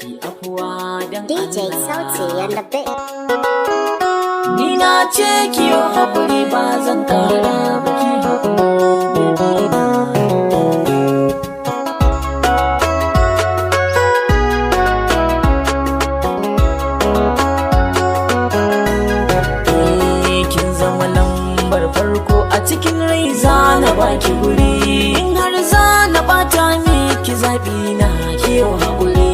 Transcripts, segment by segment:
ki afuwa dan DJ Sauti and the bit. Ni na ce ki yo haƙuri ba zan kara ba ki haƙuri kin zama lambar farko a cikin rai za na baki guri in har za na bata miki zaɓi na ki yo haƙuri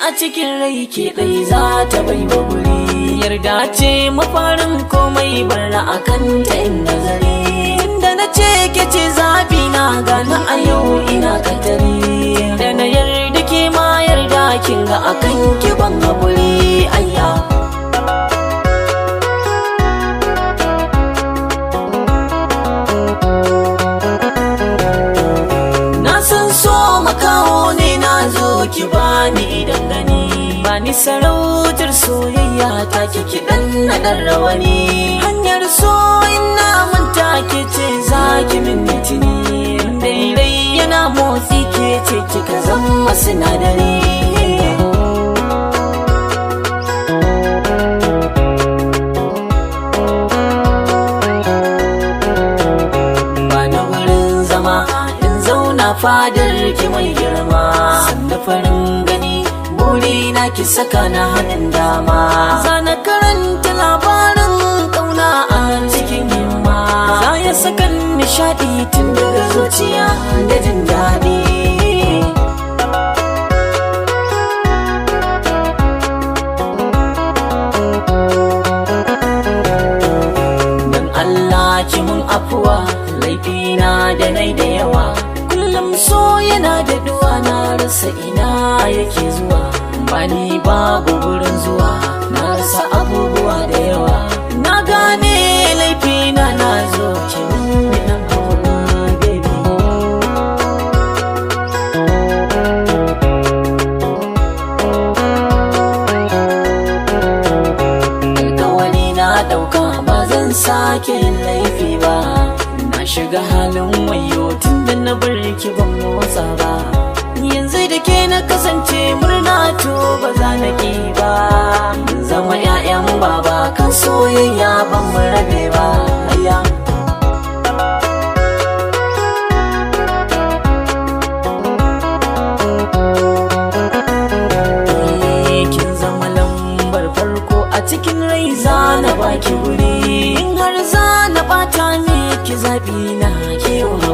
a cikin rai ke ɗai za ta bai wa guri yarda ce mafarin komai barna a kan ta in nazari inda na ce ke ce zafi na gana a yau ina katari da na yarda ke ma yarda kin ga akan ki ban haƙuri ayya na san so makaho ne na zo ki bani idan gani bani sarautar soyayya ta kiki dan na dan rawani hanyar so ina manta ke ce zaki min mitini daidai yana motsi ke ce kika zama sinadari bani wurin zama in zauna fadar ki mai girma sanda farin gani buri na ki saka na hannun dama zana karanta labarin kauna a cikin himma za ya saka nishadi tun daga zuciya da jin daɗi dan Allah ki mun afuwa laifina da nai da yawa kullum so yana da duwa na rasa ina yake zuwa bani babu gurin zuwa na rasa abubuwa da yawa na gane laifina na zo ki mun dan abuwa baby alƙawari na ɗauka ba zan sake yin laifi ba na shiga halin wayo tun da na bar ki ban motsa ba yanzu da ke na kasance murna to ba za na ki ba zama 'ya'yan baba kan soyayya ban mu rabe ba ayya kin zama lambar farko a cikin rai za na baki guri in har za na bata miki zaɓi na kewa